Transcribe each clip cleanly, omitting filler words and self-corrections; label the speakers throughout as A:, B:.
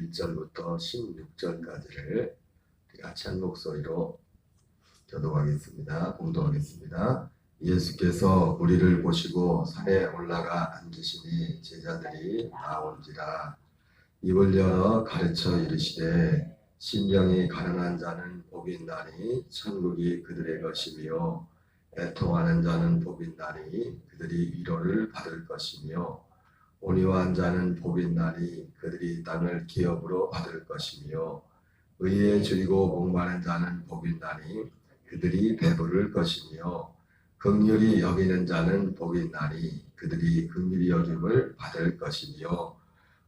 A: 1절부터 16절까지를 같이 한 목소리로 교독하겠습니다. 봉독하겠습니다. 예수께서 우리를 보시고 산에 올라가 앉으시니 제자들이 나온지라. 입을 열어 가르쳐 이르시되 심령이 가난한 자는 복이 있나니 천국이 그들의 것이며 애통하는 자는 복이 있나니 그들이 위로를 받을 것이며 온유한 자는 복이 있나니 그들이 땅을 기업으로 받을 것이며 의에 줄이고 목마른 자는 복이 있나니 그들이 배부를 것이며 긍휼히 여기는 자는 복이 있나니 그들이 긍휼히 여김을 받을 것이며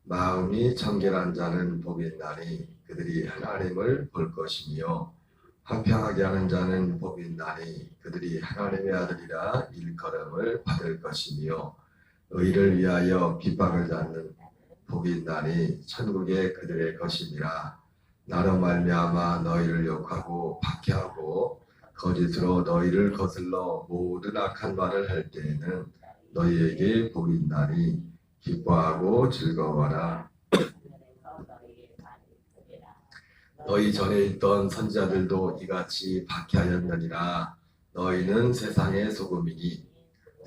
A: 마음이 청결한 자는 복이 있나니 그들이 하나님을 볼 것이며 화평하게 하는 자는 복이 있나니 그들이 하나님의 아들이라 일컬음을 받을 것이며 의를 위하여 핍박을 받는 복이 있나니 천국에 그들의 것이니라. 나로 말미암아 너희를 욕하고 박해하고 거짓으로 너희를 거슬러 모든 악한 말을 할 때에는 너희에게 복이 있나니 기뻐하고 즐거워하라. 너희 전에 있던 선지자들도 이같이 박해하였느니라. 너희는 세상의 소금이니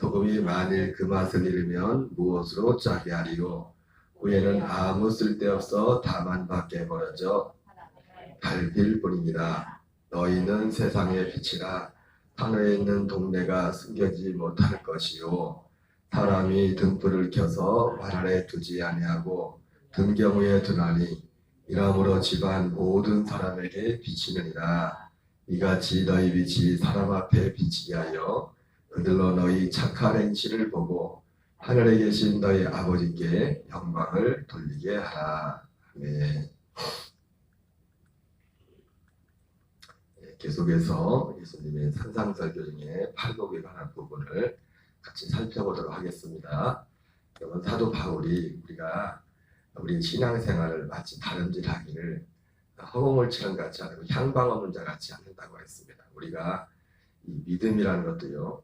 A: 소금이 만일 그 맛을 잃으면 무엇으로 짜게 하리요. 후에는 아무 쓸데없어 다만 밖에 버려져 밟힐 뿐이니라. 너희는 세상의 빛이라. 하늘에 있는 동네가 숨겨지지 못할 것이요. 사람이 등불을 켜서 발 아래 두지 아니하고 등경위에 두나니 이러므로 집안 모든 사람에게 비치느니라. 이같이 너희 빛이 사람 앞에 비치게 하여 그들로 너희 착한 행실을 보고 하늘에 계신 너희 아버지께 영광을 돌리게 하라. 아멘. 계속해서 예수님의 산상설교 중에 팔복에 관한 부분을 같이 살펴보도록 하겠습니다. 여러분, 사도 바울이 우리 신앙생활을 마치 다름질하기를 허공을 치는 같이 하고 향방 없는 자 같이 않는다고 했습니다. 우리가 이 믿음이라는 것도요,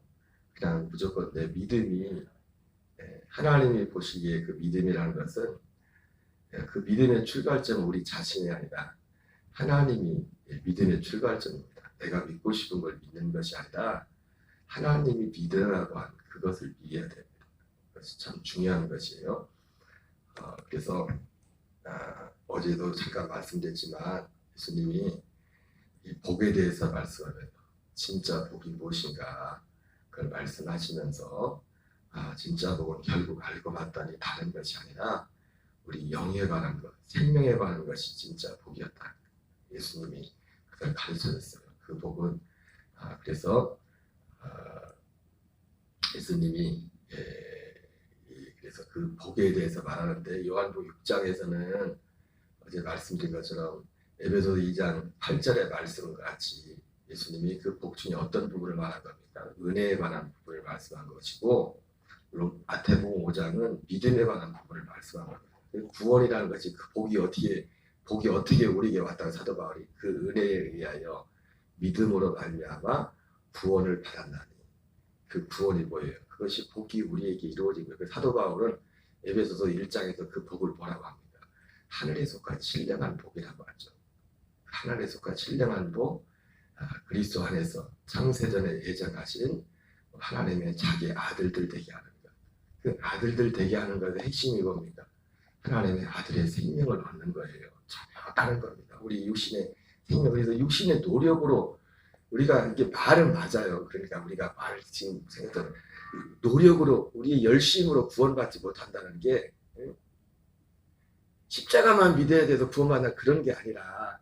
A: 그냥 무조건 내 믿음이 하나님이 보시기에 그 믿음이라는 것은 그 믿음의 출발점은 우리 자신이 아니라 하나님이 믿음의 출발점입니다. 내가 믿고 싶은 걸 믿는 것이 아니라 하나님이 믿으라고 한 그것을 믿어야 됩니다. 그것이 참 중요한 것이에요. 그래서 어제도 잠깐 말씀드렸지만 예수님이 이 복에 대해서 말씀하면서 진짜 복이 무엇인가 그걸 말씀하시면서 진짜 복은 결국 알고 봤더니 다른 것이 아니라 우리 영에 관한 것, 생명에 관한 것이 진짜 복이었다. 예수님이 그걸 가르쳐줬어요. 그 복은 그래서 예수님이 그래서 그 복에 대해서 말하는데 요한복음 6장에서는 어제 말씀드린 것처럼 에베소서 2장 8절의 말씀과 같이 예수님이 그 복 중에 어떤 부분을 말한 겁니까? 은혜에 관한 부분을 말씀한 것이고, 물론 마태복음 5장은 믿음에 관한 부분을 말씀한 겁니다. 구원이라는 것이 그 복이 어떻게 우리에게 왔다고 사도 바울이 그 은혜에 의하여 믿음으로 말미암아 구원을 받았나니 그 구원이 뭐예요? 그것이 복이 우리에게 이루어진 거예요. 사도 바울은 에베소서 1장에서 그 복을 뭐라고 합니다? 하늘에 속한 신령한 복이라고 하죠. 하늘에 속한 신령한 복, 그리스도 안에서 창세전에 예정하신 하나님의 자기 아들들 되게 하는 것. 그 아들들 되게 하는 것의 핵심이 뭡니까? 하나님의 아들의 생명을 얻는 거예요. 전혀 다른 겁니다. 우리 육신의 생명, 그래서 육신의 노력으로 우리가 이게 말은 맞아요. 그러니까 우리가 말 지금 생각하는 노력으로 우리의 열심으로 구원받지 못한다는 게 십자가만 믿어야 돼서 구원받는 그런 게 아니라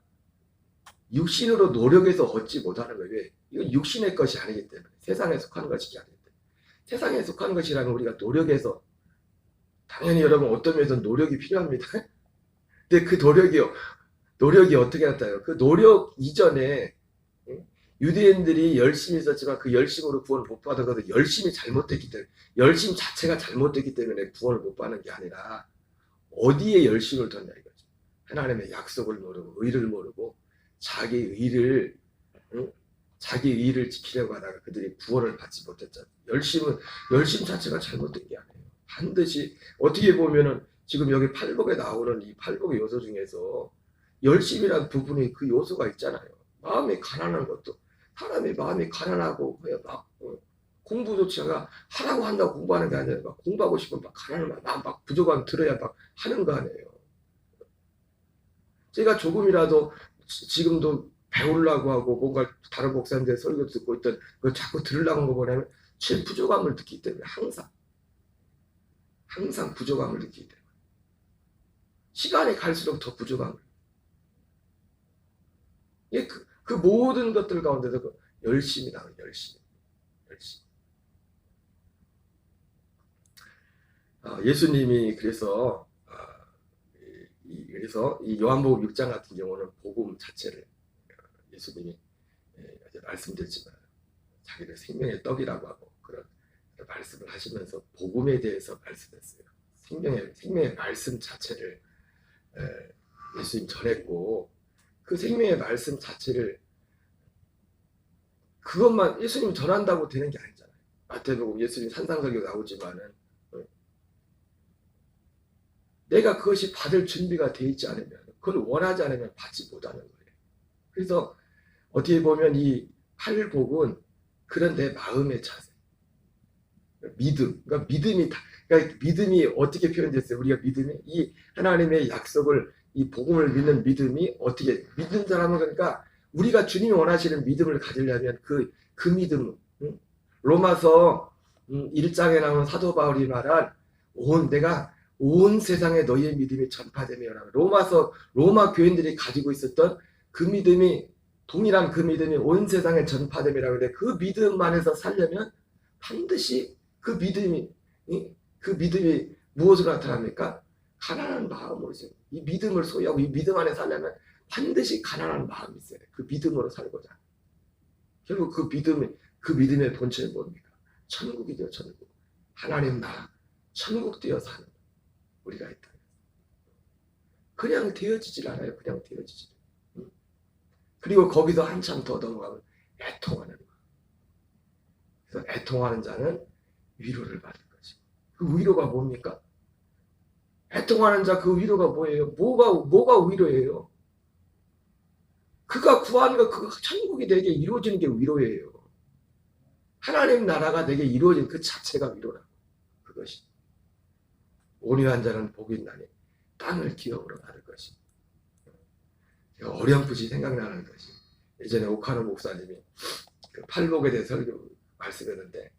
A: 육신으로 노력해서 얻지 못하는 거예요. 왜? 이건 육신의 것이 아니기 때문에, 세상에 속한 것이기 아니기 때문에. 세상에 속한 것이라면 우리가 노력해서, 당연히 여러분 어떤 면에서 노력이 필요합니다. 근데 그 노력이 어떻게 나타나요? 그 노력 이전에 유대인들이 열심히 있었지만 그 열심으로 구원을 못 받은 것은 열심이 잘못됐기 때문에, 열심 자체가 잘못됐기 때문에 구원을 못 받는 게 아니라 어디에 열심을 뒀냐 이거죠. 하나님의 약속을 모르고 의를 모르고 자기 의를 지키려고 하다가 그들이 구원을 받지 못했잖아요. 열심 자체가 잘못된 게 아니에요. 반드시 어떻게 보면은 지금 여기 팔복에 나오는 이 팔복의 요소 중에서 열심이라는 부분이 그 요소가 있잖아요. 마음이 가난한 것도, 사람이 마음이 가난하고 막 공부조차가 하라고 한다고 공부하는 게 아니라 막 공부하고 싶으면 막 가난한 막 부족하면 들어야 막 하는 거 아니에요. 제가 조금이라도 지금도 배우려고 하고 뭔가 다른 목사님들 설교 듣고 있던 그걸 자꾸 들으려고 한 거 보면 제 부족함을 느끼기 때문에 항상 부족함을 느끼기 때문에 시간이 갈수록 더 부족함을 그 모든 것들 가운데서 그 열심히 나와요. 열심히. 예수님이 그래서 이 요한복음 6장 같은 경우는 복음 자체를 예수님이 말씀드렸지만 자기를 생명의 떡이라고 하고 그런 말씀을 하시면서 복음에 대해서 말씀했어요. 생명의 말씀 자체를 예수님 전했고 그 생명의 말씀 자체를 그것만 예수님 전한다고 되는 게 아니잖아요. 마태복음 예수님 산상설교 나오지만은 내가 그것이 받을 준비가 돼 있지 않으면 그걸 원하지 않으면 받지 못하는 거예요. 그래서 어떻게 보면 이 팔복은 그런 내 마음의 자세, 믿음, 그러니까 믿음이 어떻게 표현됐어요? 우리가 믿음이 이 하나님의 약속을 이 복음을 믿는 믿음이 어떻게 믿는 사람은 그러니까 우리가 주님이 원하시는 믿음을 가지려면 그 믿음, 로마서 1장에 나오는 사도 바울이 말한 내가 온 세상에 너희의 믿음이 전파되며 로마 교인들이 가지고 있었던 그 믿음이 동일한 그 믿음이 온 세상에 전파됨이라고 하는데 그 믿음 안에서 살려면 반드시 그 믿음이 무엇으로 나타납니까? 가난한 마음으로 이 믿음을 소유하고 이 믿음 안에 살려면 반드시 가난한 마음이 있어야 돼. 그 믿음으로 살고자. 결국 그 믿음의 본체는 뭡니까? 천국이죠, 천국. 하나님 나라, 천국 되어 사는 우리가 있다. 그냥 되어지질 않아요. 그냥 되어지질. 그리고 거기서 한참 더 넘어가면 애통하는 거. 그래서 애통하는 자는 위로를 받을 것이고. 그 위로가 뭡니까? 애통하는 자 그 위로가 뭐예요? 뭐가 위로예요? 그가 구하는 거, 그 천국이 내게 이루어지는 게 위로예요. 하나님 나라가 내게 이루어진 그 자체가 위로라고. 그것이. 온유한 자는 복이 있나니 땅을 기업으로 받을 것이. 어렴풋이 생각나는 것이 예전에 오카노 목사님이 그 팔복에 대해 설교 말씀했는데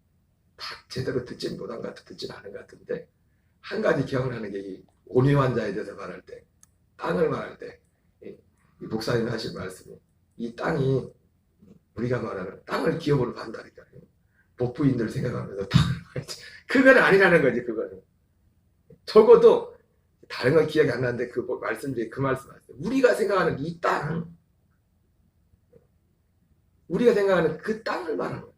A: 다 제대로 듣진 못한 것 같아 듣진 않은 것 같은데 한 가지 기억나는 게 이 온유한 자에 대해서 말할 때 땅을 말할 때 이 목사님이 하신 말씀이 이 땅이 우리가 말하는 땅을 기업으로 받는다니까요. 복부인들 생각하면서 땅을 말하지. 그건 아니라는 거지. 그거는 적어도 다른 건 기억이 안 나는데 그 말씀 중에 그 말씀 하세요. 우리가 생각하는 이 땅, 우리가 생각하는 그 땅을 말하는 거예요.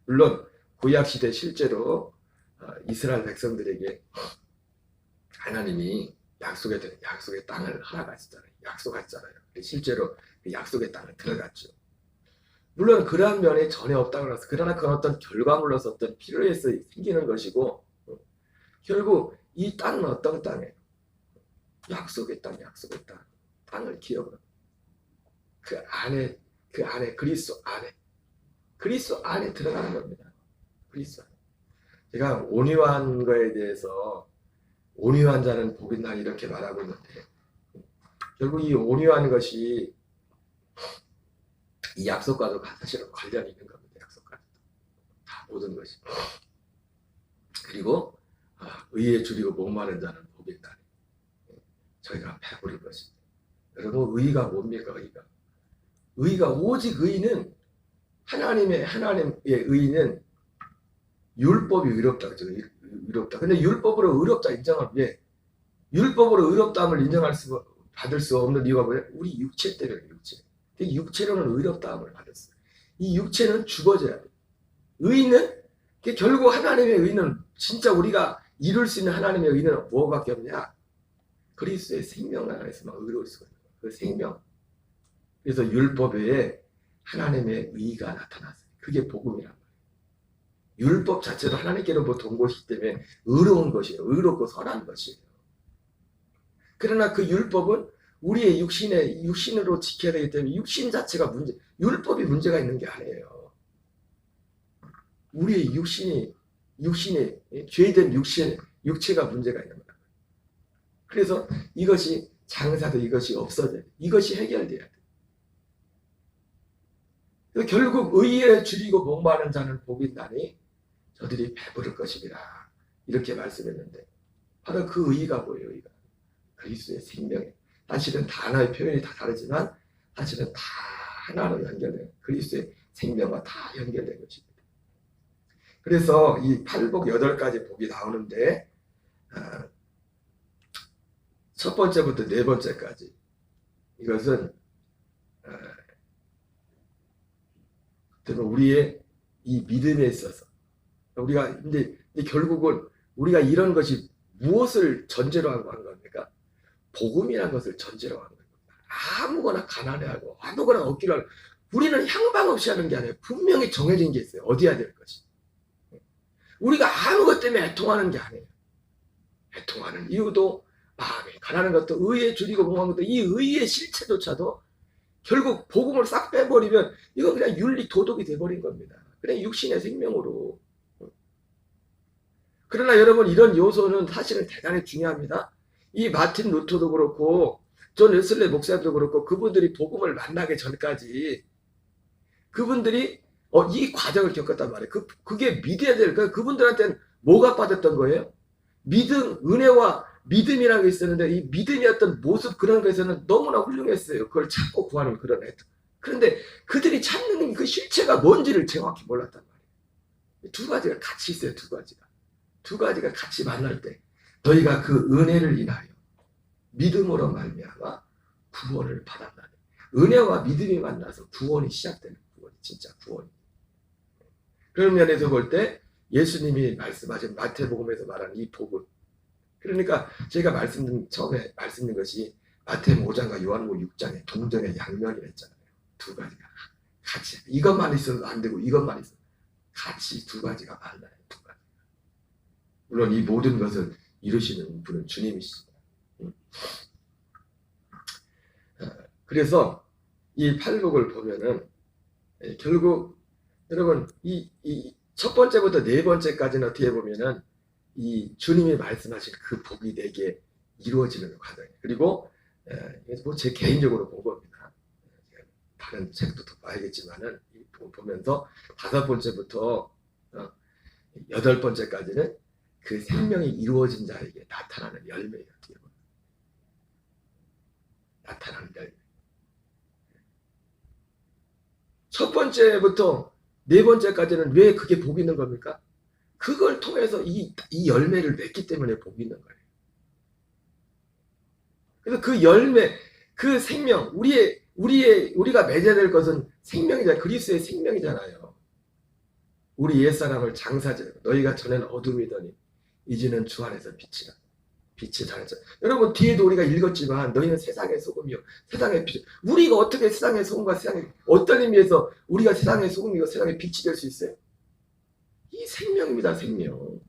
A: 물론 구약 시대 실제로 이스라엘 백성들에게 하나님이 약속의 땅을 허락하셨잖아요. 약속하셨잖아요. 실제로 그 약속의 땅을 들어갔죠. 물론 그러한 면이 전혀 없다고 해서 그러나 그건 어떤 결과물로서 어떤 필요해서 생기는 것이고 결국 이 땅은 어떤 땅이에요? 약속의 땅. 땅을 기억으로. 그 안에 그리스도 안에 들어가는 겁니다. 그리스도 안에. 제가 온유한 거에 대해서 온유한 자는 복이 있나 이렇게 말하고 있는데 결국 이 온유한 것이 이 약속과도 사실은 관련이 있는 겁니다. 약속과도 다 모든 것이. 그리고 의에 줄이고 목마른 자는 복이 있나니 저희가 배부를 것입니다. 여러분 의가 뭡니까? 의가 오직 의는 하나님의 의는 율법이 의롭다 그죠? 의롭다. 근데 율법으로 의롭다 인정하면 왜? 율법으로 의롭다함을 받을 수 없는 이유가 뭐예요? 우리 육체 때문에 육체로는 의롭다함을 받았어요. 이 육체는 죽어져야 돼요. 의는 결국 하나님의 의는 진짜 우리가 이룰 수 있는 하나님의 의는 뭐밖에 없냐? 그리스도의 생명 안에서만 의로울 수가 있는 거예요. 그 생명. 그래서 율법 외에 하나님의 의가 나타났어요. 그게 복음이란 말이에요. 율법 자체도 하나님께로부터 온 것이기 때문에 의로운 것이에요. 의롭고 선한 것이에요. 그러나 그 율법은 우리의 육신으로 지켜야 되기 때문에 육신 자체가 율법이 문제가 있는 게 아니에요. 우리의 육신이 죄된 육체가 문제가 있는 거예요. 그래서 이것이 장사도 이것이 없어져야 돼. 이것이 해결돼야 돼. 결국 의에 줄이고 목마른 자는 복이 있나니 저들이 배부를 것이니라. 이렇게 말씀했는데 바로 그 의가 뭐예요? 의가 그리스도의 생명에 사실은 단어의 표현이 다 다르지만 사실은 다 하나로 연결된 그리스도의 생명과 다 연결된 것입니다. 그래서 이 8복 8가지 복이 나오는데 첫 번째부터 네 번째까지 이것은 우리의 이 믿음에 있어서 우리가 근데 결국은 우리가 이런 것이 무엇을 전제로 하고 한 겁니까? 복음이라는 것을 전제로 하는 겁니다. 아무거나 가난해하고 아무거나 얻기로 하는 우리는 향방 없이 하는 게 아니에요. 분명히 정해진 게 있어요. 얻어야 될 것이. 우리가 아무것 때문에 애통하는 게 아니에요. 애통하는 이유도 마음이 가난한 것도 의에 줄이고 목마른 것도 이 의의 실체조차도 결국 복음을 싹 빼버리면 이건 그냥 윤리 도덕이 돼버린 겁니다. 그냥 육신의 생명으로. 그러나 여러분 이런 요소는 사실은 대단히 중요합니다. 이 마틴 루터도 그렇고 존 웨슬레 목사도 그렇고 그분들이 복음을 만나기 전까지 그분들이 이 과정을 겪었단 말이에요. 그게 믿어야 될 거예요. 그분들한테는 뭐가 빠졌던 거예요? 믿음, 은혜와 믿음이라는 게 있었는데 이 믿음이었던 모습 그런 것에서는 너무나 훌륭했어요. 그걸 찾고 구하는 그런 애들. 그런데 그들이 찾는 그 실체가 뭔지를 정확히 몰랐단 말이에요. 두 가지가 같이 있어요. 두 가지가 같이 만날 때 너희가 그 은혜를 인하여 믿음으로 말미암아 구원을 받았나니 은혜와 믿음이 만나서 구원이 시작되는 구원이 진짜 구원이. 그런 면에서 볼 때 예수님이 말씀하신 마태복음에서 말하는 이 복음 그러니까 제가 처음에 말씀드린 것이 마태복음 5장과 요한복음 6장의 동정의 양면이 했잖아요. 두 가지가 같이 이것만 있어도 안 되고 이것만 있어도 같이 두 가지가 만나요. 두 가지. 물론 이 모든 것을 이루시는 분은 주님이십니다. 그래서 이 팔복을 보면은 결국 여러분 이 첫 번째부터 네 번째까지는 어떻게 보면은 이 주님이 말씀하신 그 복이 내게 이루어지는 과정이에요. 그리고 뭐 제 개인적으로 본 겁니다. 다른 책도 더 봐야겠지만은 보면서 다섯 번째부터 여덟 번째까지는 그 생명이 이루어진 자에게 나타나는 열매예요. 나타나는 열매. 첫 번째부터 네 번째까지는 왜 그게 복이 있는 겁니까? 그걸 통해서 이 열매를 맺기 때문에 복이 있는 거예요. 그래서 그 열매, 그 생명, 우리가 맺어야 될 것은 생명이잖아요. 그리스도의 생명이잖아요. 우리 옛사람을 장사제, 너희가 전에는 어둠이더니 이제는 주 안에서 빛이라. 빛이 다르죠. 여러분 뒤에도 우리가 읽었지만 너희는 세상의 소금이요 세상의 빛. 우리가 어떻게 세상의 소금과 세상의 어떤 의미에서 우리가 세상의 소금이고 세상의 빛이 될 수 있어요? 이 생명입니다. 생명.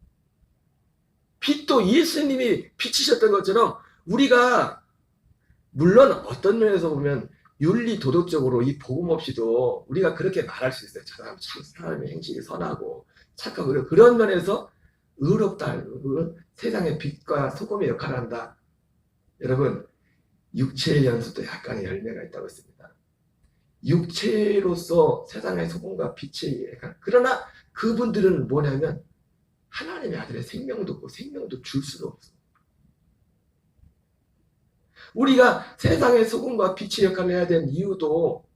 A: 빛도 예수님이 빛이셨던 것처럼 우리가 물론 어떤 면에서 보면 윤리 도덕적으로 이 복음 없이도 우리가 그렇게 말할 수 있어요. 저 사람의 행실이 선하고 착하고 그런 면에서 의롭다. 세상의 빛과 소금의 역할을 한다. 여러분 육체의 연수도 약간의 열매가 있다고 했습니다. 육체로서 세상의 소금과 빛의 역할. 그러나 그분들은 뭐냐면 하나님의 아들의 생명도 없고 생명도 줄 수도 없어. 우리가 세상의 소금과 빛의 역할을 해야 되는 이유도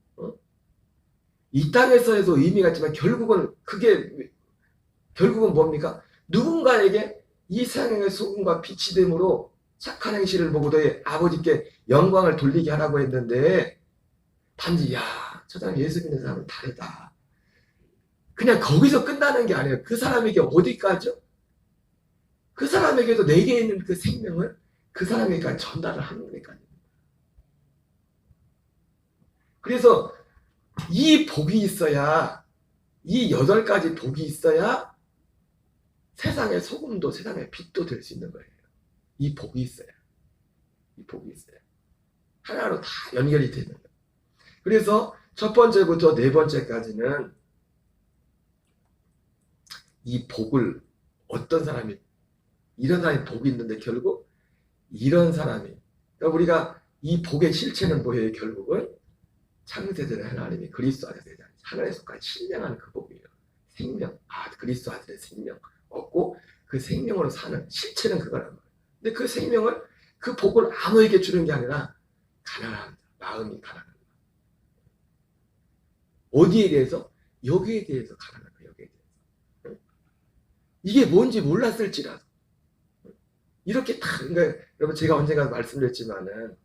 A: 이 땅에서 해도 의미가 있지만 결국은 뭡니까? 누군가에게 이 세상의 소금과 빛이 됨으로 착한 행실을 보고 너희 아버지께 영광을 돌리게 하라고 했는데 단지 저 사람 예수 믿는 사람은 다르다. 그냥 거기서 끝나는 게 아니에요. 그 사람에게 어디까지요? 그 사람에게도 내게 있는 그 생명을 그 사람에게까지 전달을 하는 데까지. 그래서 이 복이 있어야 이 8가지 복이 있어야 세상의 소금도 세상의 빛도 될 수 있는 거예요. 이 복이 있어요. 이 복이 있어요. 하나로 다 연결이 되는 거예요. 그래서 첫 번째부터 네 번째까지는 이 복을 어떤 사람이 이런 사람이 복이 있는데 결국 이런 사람이 그러니까 우리가 이 복의 실체는 뭐예요? 결국은 창세전에 하나님이 그리스도 안에서 하늘에 속한 신령한 그 복이에요. 생명, 그리스도 안에 생명 얻고 그 생명으로 사는 실체는 그거란 말이에요. 근데 그 생명을 그 복을 아무에게 주는 게 아니라 가난한 마음이 가난한 어디에 대해서? 여기에 대해서 가난한 거예요. 여기에 대해서. 이게 뭔지 몰랐을지라도 이렇게 다 그러니까 여러분 제가 언젠가 말씀드렸지만은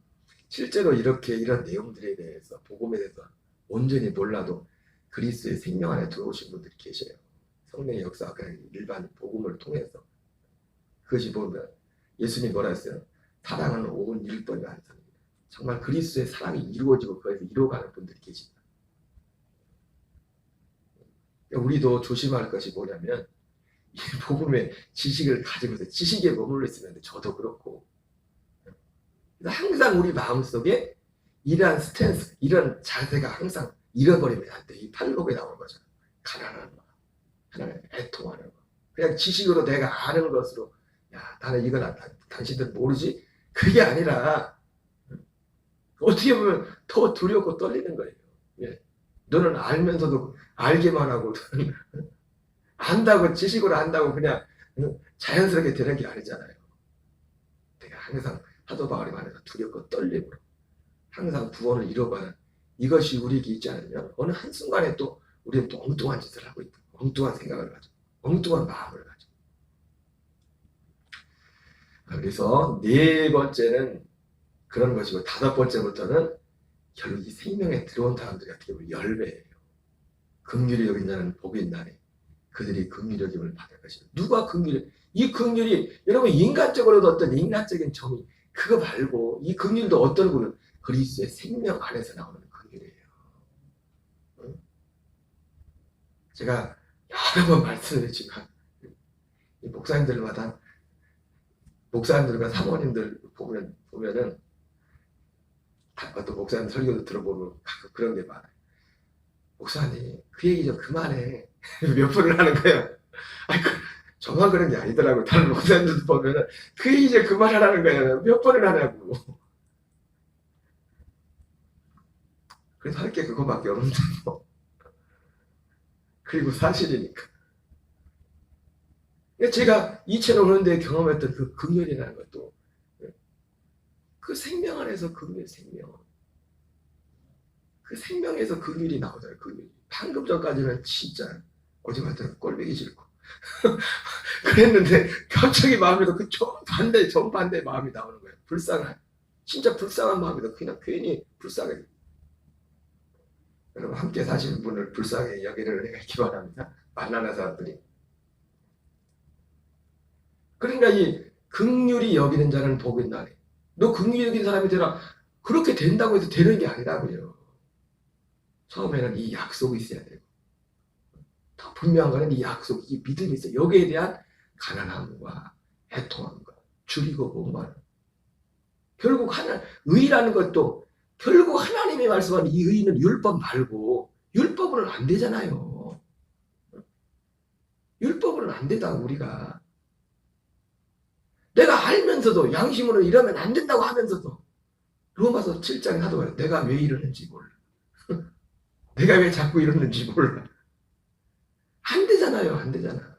A: 실제로 이렇게 이런 내용들에 대해서 복음에 대해서 온전히 몰라도 그리스도의 생명 안에 들어오신 분들이 계셔요. 성령의 역사가 그냥 일반 복음을 통해서 그것이 보면 예수님이 뭐라 했어요? 사랑은 온 일번의 완성입니다. 정말 그리스도의 사랑이 이루어지고 그에서 이루어가는 분들이 계십니다. 우리도 조심할 것이 뭐냐면 이 복음의 지식을 가지고서 지식에 머물러 있으면 저도 그렇고 항상 우리 마음속에 이러한 스탠스, 이런 자세가 항상 잃어버리면 안 돼. 이 팔복에 나오는 거잖아. 가난한 마음, 하나님 애통하는 거. 그냥 지식으로 내가 아는 것으로 야 나는 이건 당신들 모르지? 그게 아니라 어떻게 보면 더 두렵고 떨리는 거예요. 예. 너는 알면서도 알기만 하고 안다고 지식으로 안다고 그냥 자연스럽게 되는 게 아니잖아요. 내가 항상 사도 바울이 말해서 두렵고 떨림으로 항상 구원을 이뤄가는 이것이 우리에게 있지 않으면 어느 한순간에 또 우리는 또 엉뚱한 짓을 하고 있고 엉뚱한 생각을 가지고 엉뚱한 마음을 가지고 그래서 네 번째는 그런 것이고 다섯 번째부터는 결국 이 생명에 들어온 사람들이 어떻게 보면 열매예요. 긍휼히 여긴 자는 복이 있나니 그들이 긍휼히 여김을 받을 것이다. 누가 긍휼히 이 긍휼이 여러분 인간적으로도 어떤 인간적인 정의 그거 말고 이 긍휼도 어떤 분은 그리스도의 생명 안에서 나오는 긍휼이에요. 제가 여러 번 말씀드렸지만 목사님들마다 목사님들과 사모님들 보면은 또 목사님 설교도 들어보면 가끔 그런 게 많아요. 목사님 그 얘기 좀 그만해. 몇 번을 하는 거예요. 저만 그런 게 아니더라고요. 다른 목사님들도 보면은 그 얘기 좀 그만하라는 거예요. 몇 번을 하냐고. 그래서 할 게 그거밖에 없는데 뭐. 그리고 사실이니까. 제가 이 채널 오는데 경험했던 그 긍휼이라는 것도 그 생명 안에서 긍휼 생명. 그 생명에서 긍휼이 나오잖아요. 긍휼이. 방금 전까지는 진짜 어제 같은 꼴보기 싫고 그랬는데 갑자기 마음에도 그 정반대 마음이 나오는 거예요. 불쌍한 진짜 불쌍한 마음이다. 그냥 괜히 불쌍해. 여러분 함께 사시는 분을 불쌍하게 여기를 내가 기원합니다. 만나는 사람들이. 그러니까 이 긍휼히 여기는 자는 복이 있나니. 너 긍휼히 여기는 사람이 되라. 그렇게 된다고 해서 되는 게 아니라고요. 처음에는 이 약속이 있어야 되고 더 분명한 거는 이 약속, 이 믿음이 있어요. 여기에 대한 가난함과 애통함과 줄이고 목마름. 결국 의라는 것도 결국 하나님이 말씀하는 이 의는 율법 말고 율법으로는 안 되잖아요. 율법으로는 안 되다 우리가. 내가 알면서도 양심으로 이러면 안 된다고 하면서도 로마서 7장에 하도 봐요. 내가 왜 이러는지 몰라. 내가 왜 자꾸 이러는지 몰라. 안 되잖아요. 안 되잖아.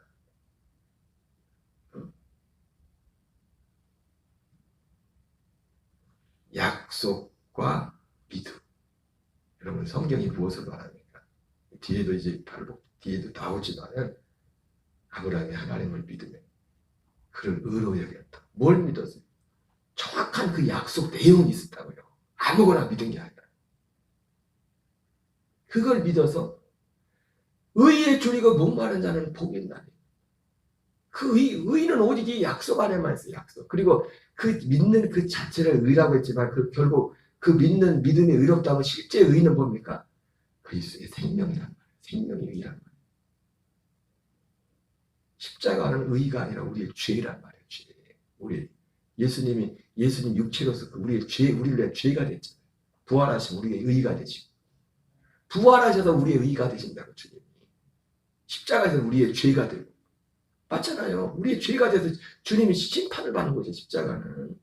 A: 약속과 믿음. 여러분 성경이 무엇을 말합니까? 뒤에도 이제 바로 뒤에도 나오지만은 아브라함이 하나님을 믿으며 그를 의로 여겼다. 뭘 믿었어요? 정확한 그 약속 내용이 있었다고요. 아무거나 믿은 게 아니라. 그걸 믿어서 의에 줄이고 목마른 자는 복이 있나니. 그 의는 오직 이 약속 안에만 있어요. 약속. 그리고 그 믿는 그 자체를 의라고 했지만 결국 그 믿는 믿음이 의롭다면 실제 의는 뭡니까? 그리스도의 생명이란 말이에요. 생명이 의란 말이에요. 십자가는 의가 아니라 우리의 죄란 말이에요. 죄. 예수님 육체로서 우리의 죄, 우리를 위한 죄가 됐잖아요. 부활하시면 우리의 의가 되시고, 부활하셔서 우리의 의가 되신다고 주님이. 십자가에서 우리의 죄가 되고, 맞잖아요. 우리의 죄가 돼서 주님이 심판을 받는 거죠. 십자가는.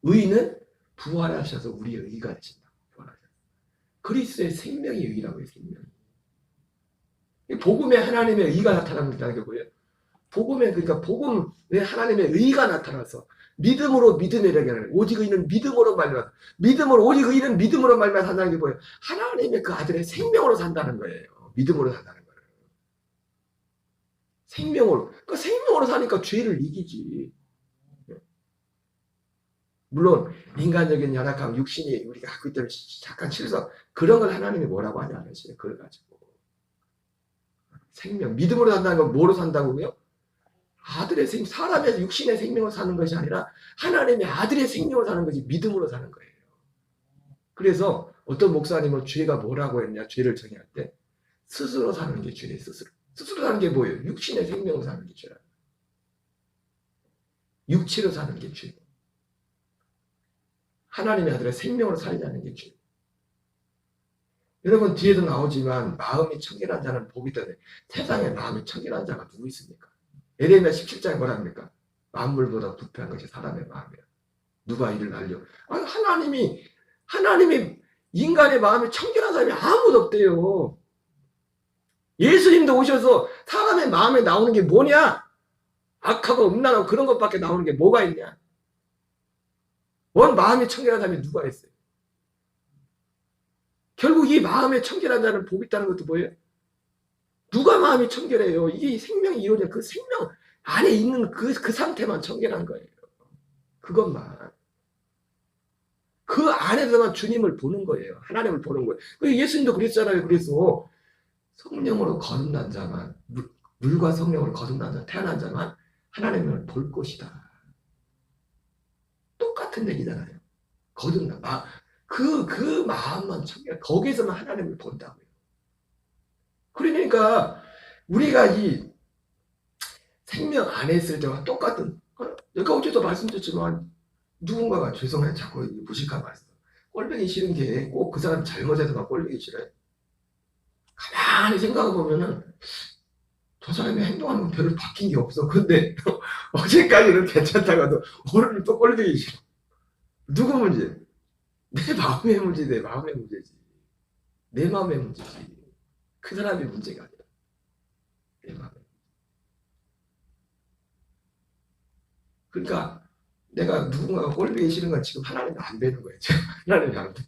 A: 의는 부활하셔서 우리의 의가 되신다. 그리스도의 생명이 의라고 해요. 생명이. 복음에 하나님의 의가 나타납니다. 뭐예요? 복음에, 그러니까 복음에 하나님의 의가 나타나서 믿음으로 믿음에 이르게 하는, 오직 의는 믿음으로 말미암아, 오직 의는 믿음으로 말미암아 산다는 게 뭐예요? 하나님의 그 아들의 생명으로 산다는 거예요. 믿음으로 산다는 거예요. 생명으로. 그러니까 생명으로 사니까 죄를 이기지. 물론 인간적인 연약함, 육신이 우리가 갖고 있다면 잠깐 실수, 그런 걸 하나님이 뭐라고 하지 않으세요? 그걸 가지고 생명, 믿음으로 산다는 건 뭐로 산다고요? 아들의 생명, 사람의 육신의 생명을 사는 것이 아니라 하나님의 아들의 생명을 사는 것이 믿음으로 사는 거예요. 그래서 어떤 목사님은 죄가 뭐라고 했냐? 죄를 정의할 때 스스로 사는 게 죄예요. 스스로 사는 게 뭐예요? 육신의 생명을 사는 게 죄라. 육체로 사는 게 죄고, 하나님의 아들의 생명으로 살지 않는 게 죄고. 여러분 뒤에도 나오지만 마음이 청결한 자는 복이 있다네. 세상에 마음이 청결한 자가 누구 있습니까? 에레미야 17장에 뭐라 합니까? 만물보다 부패한 것이 사람의 마음이야. 누가 이를 알려? 하나님이 인간의 마음이 청결한 사람이 아무도 없대요. 예수님도 오셔서 사람의 마음에 나오는 게 뭐냐? 악하고 음란하고 그런 것밖에 나오는 게 뭐가 있냐? 원 마음이 청결한 사람이 누가 있어요? 결국 이 마음에 청결한 자는 복이 있다는 것도 뭐예요? 누가 마음이 청결해요? 이게 생명이 이루어진 그 생명 안에 있는 그 상태만 청결한 거예요. 그것만. 그 안에서만 주님을 보는 거예요. 하나님을 보는 거예요. 예수님도 그랬잖아요. 그래서 성령으로 거듭난 자만, 물과 성령으로 거듭난 자, 태어난 자만 하나님을 볼 것이다. 똑같은 얘기잖아요. 거듭난 그 마음만 청결, 거기에서만 하나님을 본다고요. 그러니까 우리가 이 생명 안에 있을 때와 똑같은, 내가 어제도 말씀드렸지만 누군가가 죄송해요. 자꾸 무식한 말씀. 꼴보기 싫은 게 꼭 그 사람 잘못해서만 꼴보기 싫어요. 가만히 생각해 보면은 저 사람이 행동하는 건 별로 바뀐 게 없어. 근데 어제까지는 괜찮다가도 오늘은 또 꼴보기 싫어. 누구 문제? 내 마음의 문제, 내 마음의 문제지. 내 마음의 문제지. 그 사람의 문제가 아니라 내 마음의 문제. 그러니까 내가 누군가가 꼴보기 싫은 건 지금 하나님이 안 되는 거예요. 하나님이 안 돼.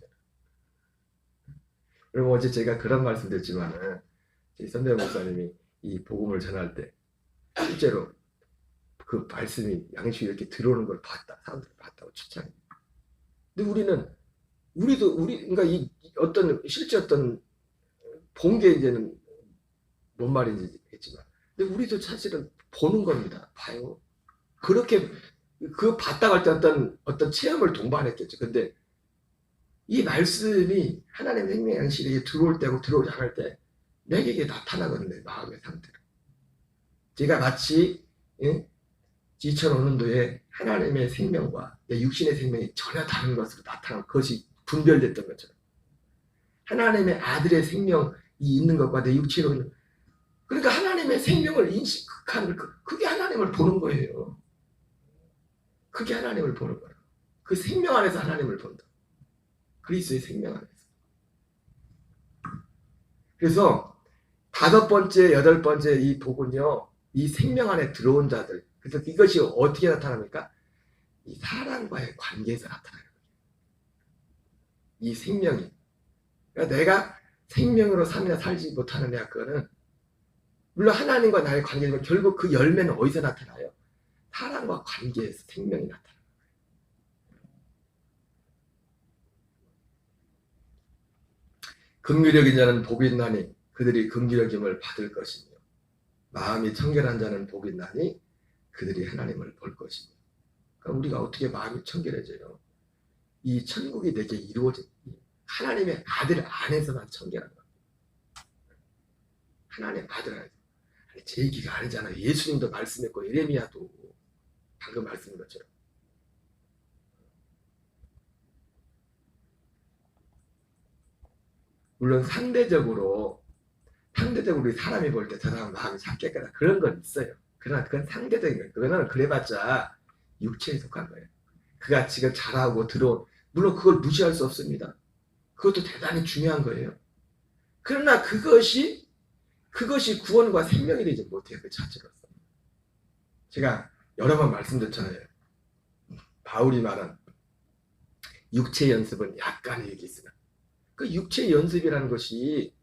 A: 여러분 어제 제가 그런 말씀 드렸지만은 선배 목사님이 이 복음을 전할 때 실제로 그 말씀이 양식이 이렇게 들어오는 걸 봤다. 사람들이 봤다고 칭찬해요. 근데 그러니까 이 어떤 실제 어떤 본 게 이제는 뭔 말인지 했지만, 근데 우리도 사실은 보는 겁니다. 봐요. 그렇게 그 봤다고 할 때 어떤 체험을 동반했겠죠. 근데 이 말씀이 하나님의 생명 양식에 들어올 때하고 들어오지 않을 때 내게 나타나거든요. 마음의 상태로. 제가 마치 지천오는도에 하나님의 생명과 내 육신의 생명이 전혀 다른 것으로 나타난 것이 분별됐던 것처럼, 하나님의 아들의 생명이 있는 것과 내 육체로 있는, 그러니까 하나님의 생명을 인식하는 그게 하나님을 보는 거예요. 그게 하나님을 보는 거예요. 그 생명 안에서 하나님을 본다. 그리스도의 생명 안에서. 그래서 5번째, 8번째 이 복은요, 이 생명 안에 들어온 자들. 그래서 이것이 어떻게 나타납니까? 이 사람과의 관계에서 나타나요. 이 생명이. 그러니까 내가 생명으로 살지 못하느냐, 그거는 물론 하나님과 나의 관계지만 결국 그 열매는 어디서 나타나요? 사람과 관계에서 생명이 나타나요. 긍휼적인 자는 복이 있나니 그들이 긍휼여김을 받을 것이며, 마음이 청결한 자는 복이 있나니 그들이 하나님을 볼 것이며. 그러니까 우리가 어떻게 마음이 청결해져요? 이 천국이 내게 이루어진 하나님의 아들 안에서만 청결한 겁니다. 하나님의 아들 안에서. 제 얘기가 아니잖아요. 예수님도 말씀했고 예레미야도 방금 말씀인 것처럼. 물론 상대적으로 우리 사람이 볼 때 저 사람 마음이 착했거나 그런 건 있어요. 그러나 그건 상대적인 거예요. 그거는 그래봤자 육체에 속한 거예요. 그가 지금 잘하고 들어온, 물론 그걸 무시할 수 없습니다. 그것도 대단히 중요한 거예요. 그러나 그것이 구원과 생명이 되지 못해요. 그 자체로서. 제가 여러 번 말씀드렸잖아요. 바울이 말한 육체 연습은 약간의 얘기 있으나 그 육체 연습이라는 것이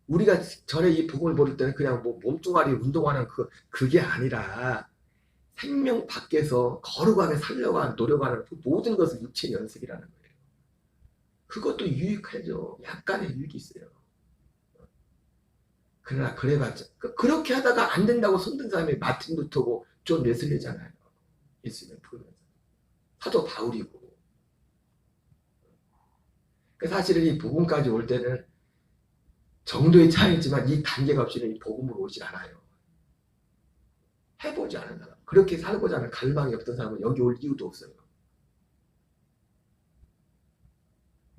A: 우리가 전에 이 복음을 모를 때는 그냥 뭐 몸뚱아리 운동하는 그게 아니라 생명 밖에서 거룩하게 살려고 노력하는 그 모든 것을 육체 연습이라는 거예요. 그것도 유익하죠. 약간의 유익이 있어요. 그러나 그래봤자 그렇게 하다가 안 된다고 손든 사람이 마틴 루터고 존 웨슬리잖아요. 예수님 부르면서 사도 바울이고. 사실은 이 복음까지 올 때는 정도의 차이있지만 이 단계가 없이는 이 복음으로 오질 않아요. 해보지 않은 사람, 그렇게 살고자 하는 갈망이 없던 사람은 여기 올 이유도 없어요.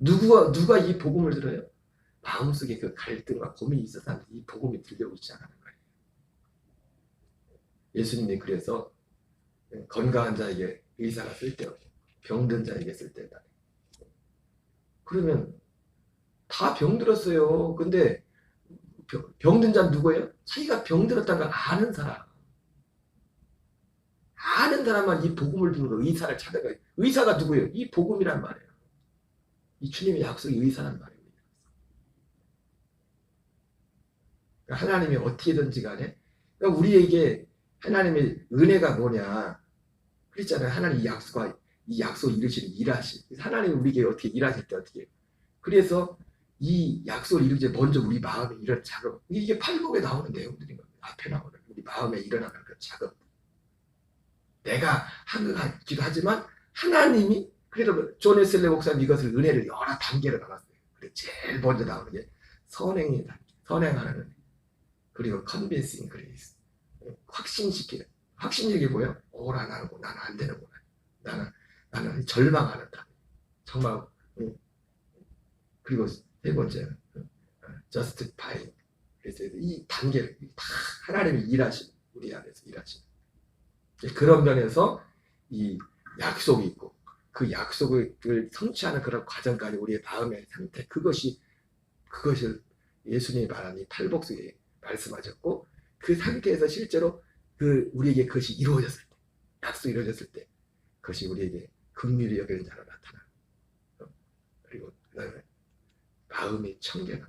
A: 누가 이 복음을 들어요? 마음속에 그 갈등과 고민이 있어서 이 복음이 들려오지 않는 거예요. 예수님이 그래서 건강한 자에게 의사가 쓸데없고 병든 자에게 쓸데없다. 그러면 다 병들었어요. 근데 병든 자는 누구예요? 자기가 병들었다는 걸 아는 사람. 아는 사람만 이 복음을 듣는 거, 의사를 찾아가요. 의사가 누구예요? 이 복음이란 말이에요. 이 주님의 약속이 의사란 말이에요. 하나님이 어떻게든지 간에 그러니까 우리에게 하나님의 은혜가 뭐냐 그랬잖아요. 하나님 이 약속 이루시는 일하시. 하나님이 우리에게 어떻게 일하실 때 어떻게 해요? 그래서 이 약속을 이루지 먼저 우리 마음에 이런 작업, 이게 팔복에 나오는 내용들인 겁니다. 앞에 나오는 우리 마음에 일어나는 그 작업. 내가 한 것 같기도 하지만 하나님이, 그래도 존 웨슬리 목사님 이것을 은혜를 여러 단계로 나눴어요. 그래 제일 먼저 나오는 게 선행의 단계, 선행하는 은혜. 그리고 컨빈싱 그레이스, 확신시키는. 확신력이 뭐예요? 오라 나는 안 되는구나. 나는 절망하는다. 정말. 그리고 세 번째, justifying. 그래서 이 단계를 다 하나님이 일하시는, 우리 안에서 일하시는. 그런 면에서 이 약속이 있고 그 약속을 성취하는 그런 과정까지 우리의 마음의 상태, 그것을 예수님이 말한 이 팔복속에 말씀하셨고, 그 상태에서 실제로 우리에게 그것이 이루어졌을 때, 약속이 이루어졌을 때 그것이 우리에게 긍휼히 여기는 자로 나타나. 그리고 그다음에 마음이 청결함.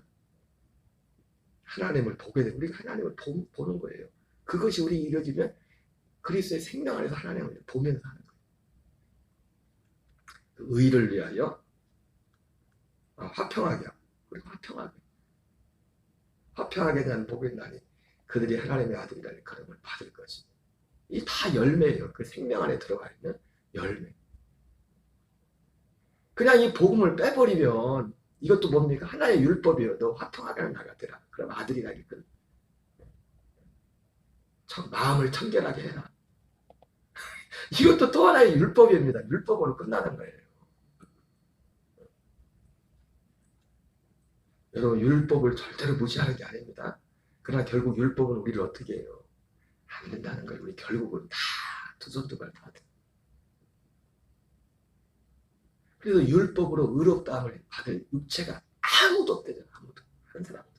A: 하나님을 보게 되고 우리가 하나님을 보는 거예요. 그것이 우리 이루어지면 그리스도의 생명 안에서 하나님을 보면서 하는 거예요. 의를 위하여 화평하게 하고, 그리고 화평하게 대한 복이 나니 그들이 하나님의 아들이라는 그름을 받을 것이. 이 다 열매예요. 그 생명 안에 들어가 있는 열매. 그냥 이 복음을 빼버리면 이것도 뭡니까? 하나의 율법이에요. 너 화평하게 하는 나가 되라. 그럼 아들이라 이끌. 마음을 청결하게 해라. 이것도 또 하나의 율법입니다. 율법으로 끝나는 거예요. 여러분, 율법을 절대로 무시하는 게 아닙니다. 그러나 결국 율법은 우리를 어떻게 해요? 안 된다는 거예요. 우리 결국은 다 두 손 두 발 다 돼. 그래서 율법으로 의롭다함을 받을 육체가 아무도 없대잖아. 아무도. 한 사람도.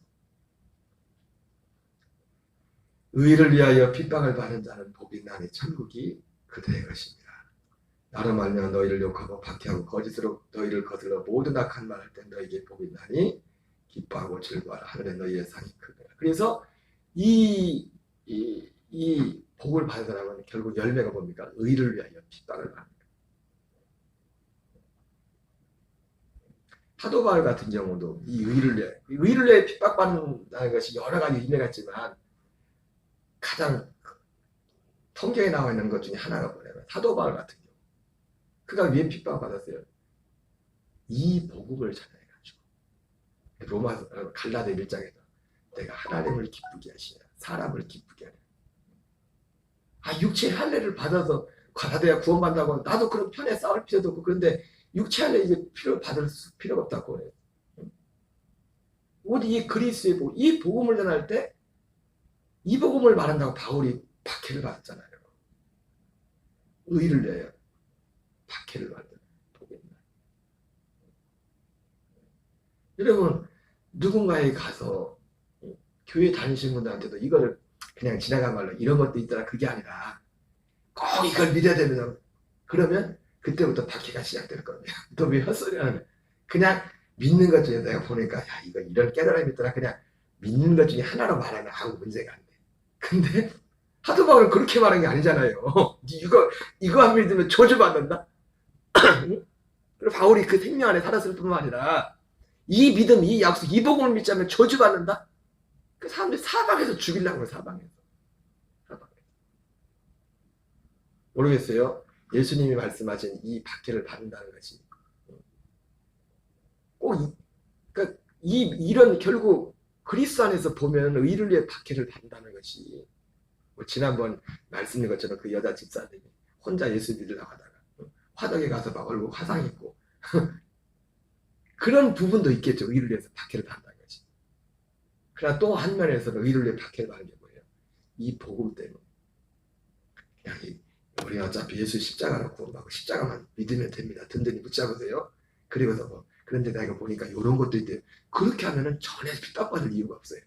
A: 의를 위하여 핍박을 받는 자는 복이 있나니 천국이 그들의 것입니다. 나로 말미암아 너희를 욕하고 박해하고 거짓으로 너희를 거슬러 모든 악한 말 할 때 너희에게 복이 있나니 기뻐하고 즐거워하라. 하늘에 너희의 상이 크구나. 그래서 이 복을 받은 사람은 결국 열매가 뭡니까? 의를 위하여 핍박을 받는 거예요. 사도 바울 같은 경우도 이 의를 위해 핍박받는 것이 여러 가지 의미가 있지만 가장 성경에 나와 있는 것 중에 하나가 뭐냐면 사도 바울 같은 경우, 그가 왜 핍박을 받았어요? 이 복음을 전해가지고 갈라디아 1장에서 내가 하나님을 기쁘게 하시냐 사람을 기쁘게 하려. 육체의 할례를 받아야 구원받는다고 나도 그런 편에 싸울 필요도 없고, 그런데 육체 할례 이제 받을 필요가 없다고 그래요. 우리 이 그리스의 복음, 이 복음을 전할 때 이 복음을 말한다고 바울이 박해를 받았잖아요. 의를 내요. 박해를 받는 복음이다. 여러분, 누군가에 가서 교회 다니시는 분들한테도 이거를 그냥 지나간 말로 이런 것도 있더라, 그게 아니라 꼭 이걸 믿어야 되면, 그러면 그때부터 박해가 시작될 겁니다. 너 왜 헛소리 하는 거야? 그냥 믿는 것 중에 내가 보니까 이거 이런 깨달음이 있더라, 그냥 믿는 것 중에 하나로 말하면 아무 문제가 안 돼. 근데 하도 바울은 그렇게 말한 게 아니잖아요. 이거 안 믿으면 저주받는다? 그리고 바울이 그 생명 안에 살았을 뿐만 아니라 이 믿음, 이 약속, 이 복음을 믿지 않으면 저주받는다? 그 사람들이 사방에서 죽이려고 해요. 사방에서. 모르겠어요. 예수님이 말씀하신 이 박해를 받는다는 것이 꼭 이런 결국 그리스도 안에서 보면 의를 위해 박해를 받는다는 것이, 지난번 말씀인 것처럼 그 여자 집사님이 혼자 예수 믿으려고 하다가 화덕에 가서 막 얼굴 화상 있고 그런 부분도 있겠죠. 의를 위해서 박해를 받는다는 것이. 그러나 또 한 면에서는 의를 위해 박해를 받는 게 뭐예요? 이 복음 때문에. 그냥 우리 어차피 예수 십자가로 구원받고 십자가만 믿으면 됩니다. 든든히 붙잡으세요. 그리고서 그런데 내가 보니까 이런 것도 있대요. 그렇게 하면은 전혀 핍박받을 이유가 없어요.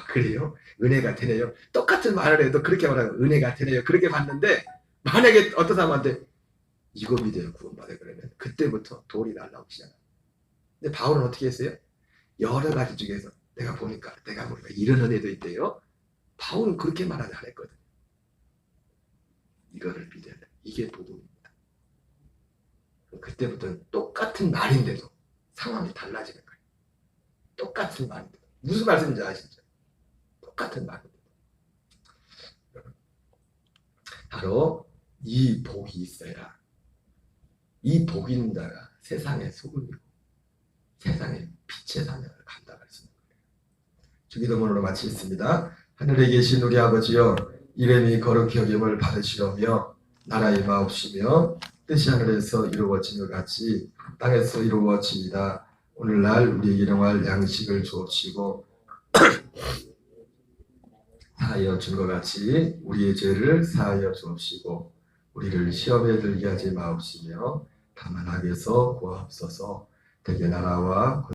A: 그래요? 은혜가 되네요. 똑같은 말을 해도 그렇게 말하면 은혜가 되네요. 그렇게 봤는데, 만약에 어떤 사람한테 이거 믿어요, 구원받아요, 그러면 그때부터 돌이 날라오기 시작합니다. 근데 바울은 어떻게 했어요? 여러 가지 중에서 내가 보니까 이런 은혜도 있대요. 바울은 그렇게 말하지 않았거든요. 이거를 믿어야 돼. 이게 복음입니다. 그때부터는 똑같은 말인데도 상황이 달라지는 거예요. 똑같은 말인데도. 무슨 말씀인지 아시죠? 똑같은 말인데도. 바로 이 복이 있어야 이 복 있는 자가 세상의 소금이고 세상의 빛의 사명을 감당할 수 있는 거예요. 주기도문으로 마치겠습니다. 하늘에 계신 우리 아버지여, 이름이 거룩히 여김을 받으시려며 나라의 마옵시며 뜻이 하늘에서 이루어진 것 같이 땅에서 이루어지이다. 오늘날 우리에게 일용할 양식을 주옵시고 사하여 준 것 같이 우리의 죄를 사하여 주옵시고 우리를 시험에 들게 하지 마옵시며 다만 악에서 구하옵소서. 대개 나라와